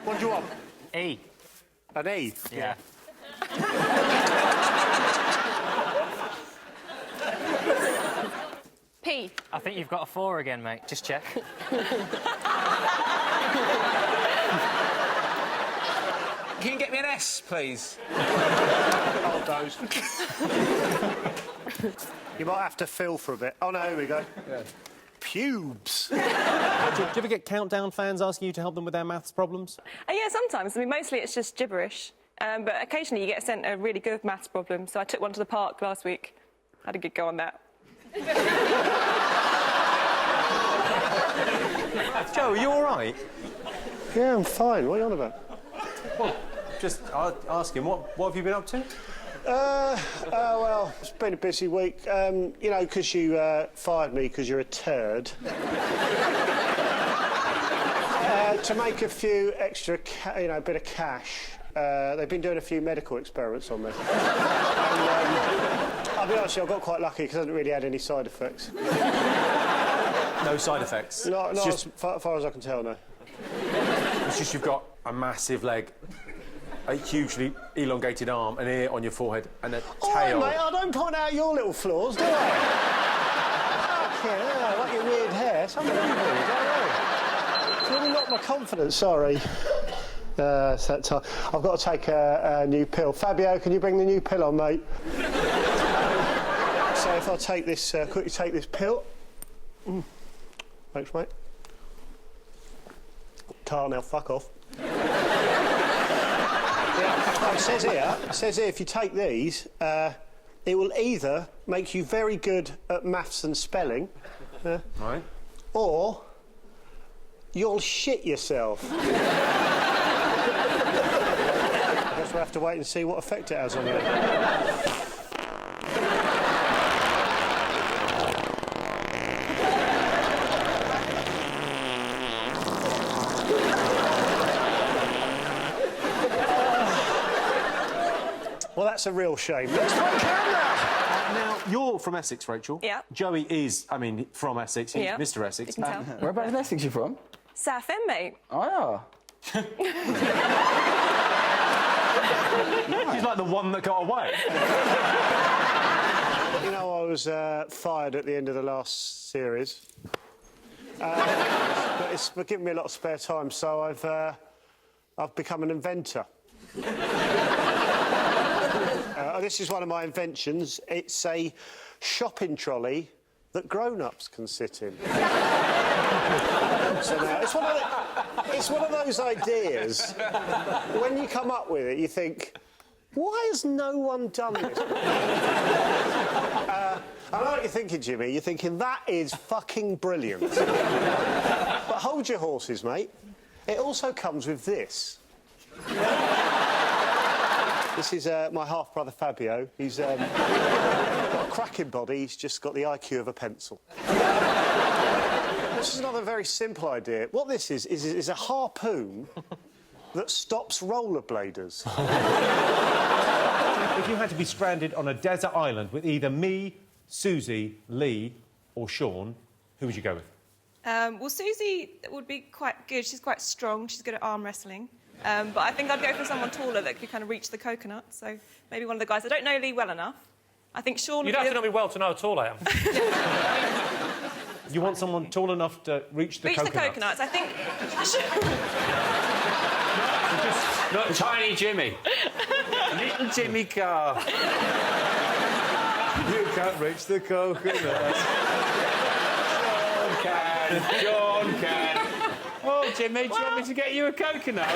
What do you want? E. An E? Yeah. P. I think you've got a 4 again, mate. Just check. Can you get me an S, please? Hold those. You might have to fill for a bit. Oh, no, here we go. Yeah. Pubes. Do you ever get Countdown fans asking you to help them with their maths problems? Yeah, sometimes. I mean, mostly it's just gibberish. But occasionally you get sent a really good maths problem. So I took one to the park last week. Had a good go on that. Joe, are you all right? Yeah, I'm fine. What are you on about? Well, just asking, what have you been up to? Well, it's been a busy week. You know, because you fired me because you're a turd. To make a few extra, a bit of cash, they've been doing a few medical experiments on me. And, I'll be honest with you, I got quite lucky because I haven't really had any side effects. No side effects? Not as far as I can tell, no. It's just you've got a massive leg, a hugely elongated arm, an ear on your forehead, and a tail. Oh, mate, I don't point out your little flaws, do I? Yeah, like your weird hair. Some of them do, don't they? It's really knocked my confidence, sorry. It's that time. I've got to take a new pill. Fabio, can you bring the new pill on, mate? So if I take this, quickly take this pill. Thanks, mate. Tar now, fuck off. Yeah, it says here, if you take these, it will either make you very good at maths and spelling, Right. or you'll shit yourself. I guess we'll have to wait and see what effect it has on you. Well, that's a real shame. Let's play camera! Now, you're from Essex, Rachel. Yeah. Joey is, from Essex. He's Yeah. Mr. Essex. You can tell. Whereabouts in Essex are you from? Southend, mate. Oh, He's like the one that got away. You know, I was fired at the end of the last series. But it's given me a lot of spare time, so I've become an inventor. This is one of my inventions. It's a shopping trolley that grown-ups can sit in. So now, it's one of those ideas. When you come up with it, you think, why has no one done this? I know what you're thinking, Jimmy. You're thinking, that is fucking brilliant. But hold your horses, mate. It also comes with this. This is my half-brother Fabio. He's got a cracking body. He's just got the IQ of a pencil. This is another very simple idea. What this is a harpoon that stops rollerbladers. If you had to be stranded on a desert island with either me, Susie, Lee or Sean, who would you go with? Well, Susie would be quite good. She's quite strong. She's good at arm wrestling. But I think I'd go for someone taller that could kind of reach the coconut. So maybe one of the guys. I don't know Lee well enough. I think Sean... You don't have to know me well to know how tall I am. You want someone tall enough to reach the coconuts? Reach the coconuts. I think... not tiny Jimmy. Little Jimmy Carr. You can't reach the coconuts. John can. Oh, Jimmy, do you want me to get you a coconut?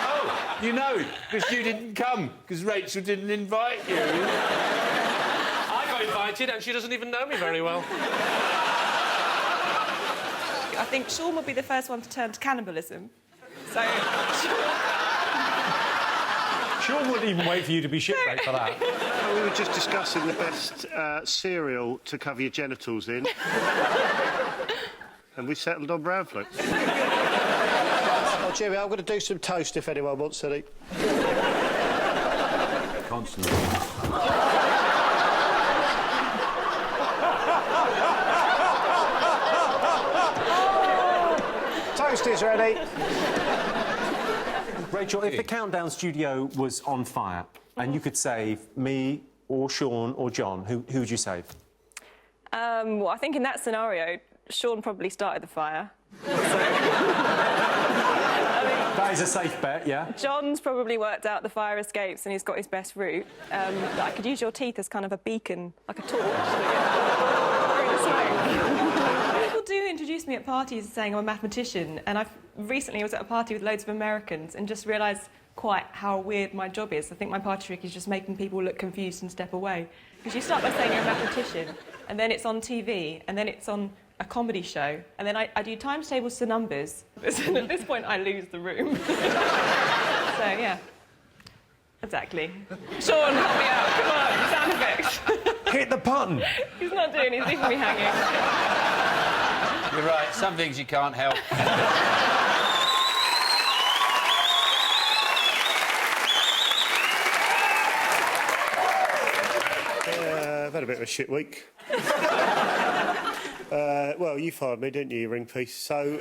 Oh, you know, because you didn't come, because Rachel didn't invite you. I got invited and she doesn't even know me very well. I think Sean would be the first one to turn to cannibalism. So... Sean wouldn't even wait for you to be shipwrecked for that. We were just discussing the best cereal to cover your genitals in. And we settled on brown floats. Oh, Jimmy, I'm going to do some toast if anyone wants any. Constantly. Toast is ready. Rachel, if the countdown studio was on fire and you could save me or Sean or John, who would you save? Well, I think in that scenario, Sean probably started the fire. That is a safe bet, yeah? John's probably worked out the fire escapes and he's got his best route. I could use your teeth as kind of a beacon, like a torch. Through the smoke. People do introduce me at parties saying I'm a mathematician, and I recently was at a party with loads of Americans and just realised quite how weird my job is. I think my party trick is just making people look confused and step away. Because you start by saying you're a mathematician, and then it's on TV, and then it's on a comedy show, and then I do times tables to numbers. And at this point, I lose the room. So, yeah. Exactly. Sean, help me out. Come on, sound effects. Hit the button! He's not doing it, he's leaving me hanging. You're right, some things you can't help. I've had a bit of a shit week. Well, you fired me, didn't you, you ring piece? So,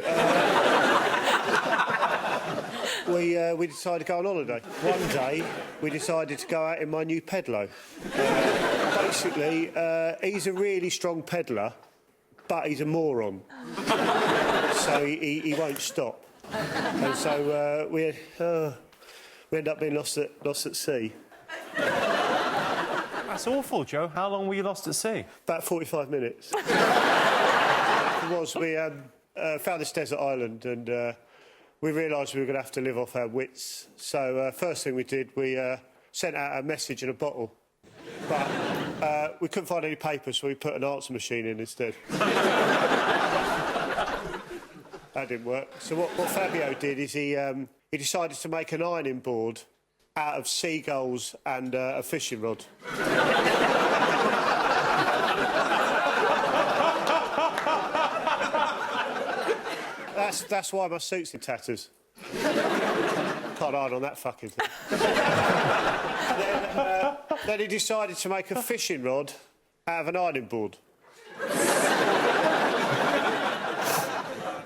we decided to go on holiday. One day, we decided to go out in my new pedalo. Basically, he's a really strong peddler, but he's a moron. So he won't stop. And so we end up being lost at sea. That's awful, Joe. How long were you lost at sea? About 45 minutes. We found this desert island and we realised we were going to have to live off our wits. So first thing we did, we sent out a message in a bottle. But we couldn't find any paper, so we put an answer machine in instead. That didn't work. So what Fabio did is he decided to make an ironing board out of seagulls and a fishing rod. That's why my suit's in tatters. Can't iron on that fucking thing. Then he decided to make a fishing rod out of an ironing board.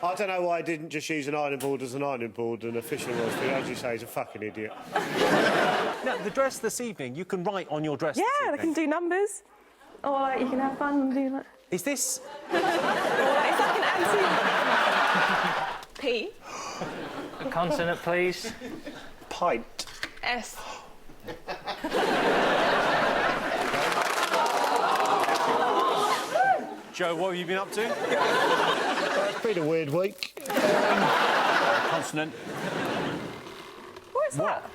I don't know why he didn't just use an ironing board as an ironing board and a fishing rod, but as you say, he's a fucking idiot. Now, the dress this evening, you can write on your dress Yeah, this I evening. can do numbers. Or like, you can have fun and do that. Is this... Or like, it's like an P. A consonant, please. Pint. S. Joe, what have you been up to? It's been a weird week. Consonant. What is that?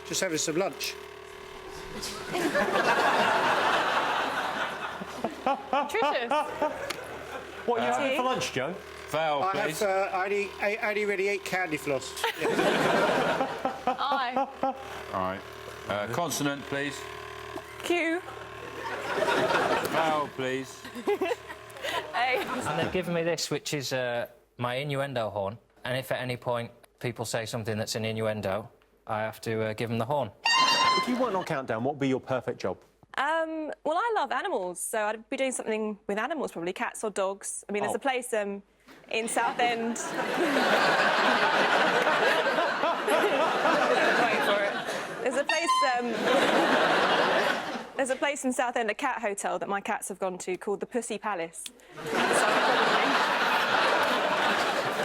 Just having some lunch. Nutritious. What are you having for lunch, Joe? Vowel, I please. only really eat candy floss. I. All right. Consonant, please. Q. Vowel, please. A. And they've given me this, which is my innuendo horn. And if at any point people say something that's an innuendo, I have to give them the horn. If you weren't on Countdown, what would be your perfect job? Well, I love animals, so I'd be doing something with animals, probably cats or dogs. I mean, there's a place in Southend. Wait for it. There's a place in Southend, a cat hotel that my cats have gone to called the Pussy Palace.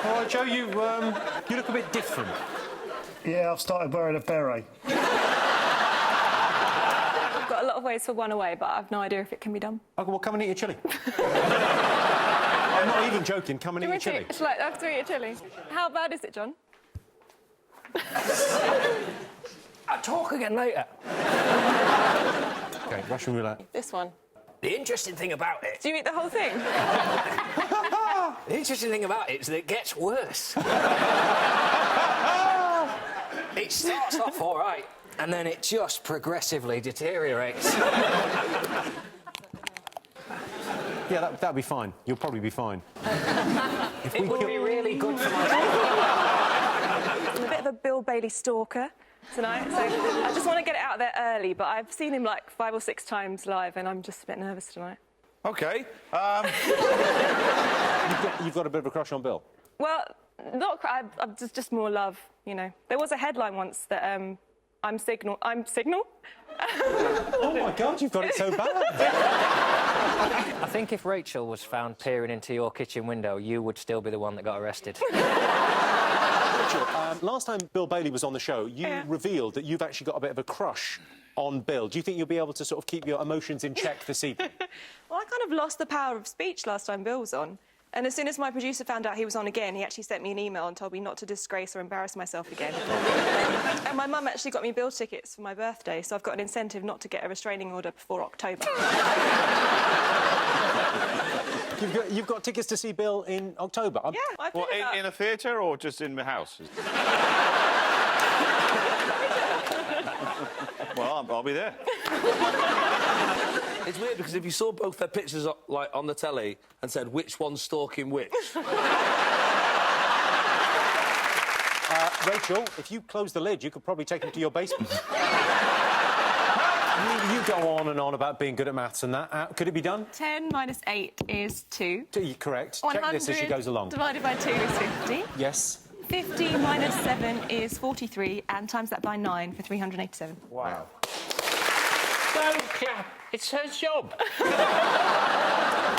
All right, Joe, you look a bit different. Yeah, I've started wearing a beret. I've got a lot of ways for one away, but I've no idea if it can be done. OK, well, come and eat your chilli. I'm not even joking. Come and eat your chilli. Shall I have to eat a chilli? How bad is it, John? I'll talk again later. OK, Russian roulette. This one. The interesting thing about it... Do you eat the whole thing? The interesting thing about it is that it gets worse. It starts off all right, and then it just progressively deteriorates. Yeah, that'll be fine. You'll probably be fine. It would be really good for my... I'm a bit of a Bill Bailey stalker tonight, so I just want to get it out there early, but I've seen him like 5 or 6 times live, and I'm just a bit nervous tonight. OK. You've got a bit of a crush on Bill? Well, I'm just more love, you know. There was a headline once that I'm Signal. Oh my God, you've got it so bad. I think if Rachel was found peering into your kitchen window, you would still be the one that got arrested. Rachel, last time Bill Bailey was on the show, you revealed that you've actually got a bit of a crush on Bill. Do you think you'll be able to sort of keep your emotions in check this evening? Well, I kind of lost the power of speech last time Bill was on. And as soon as my producer found out he was on again, he actually sent me an email and told me not to disgrace or embarrass myself again. And my mum actually got me Bill tickets for my birthday, so I've got an incentive not to get a restraining order before October. You've got tickets to see Bill in October? Yeah, I figured that. In a theatre or just in the house? Well, I'll be there. It's weird because if you saw both their pictures like on the telly and said which one's stalking which. Rachel, if you close the lid, you could probably take him to your basement. You go on and on about being good at maths and that. Could it be done? 10 minus 8 is 2. Correct. Check this as she goes along. Divided by 2 is 50. Yes. 50 minus 7 is 43, and times that by 9 for 387. Wow. Don't clap. It's her job.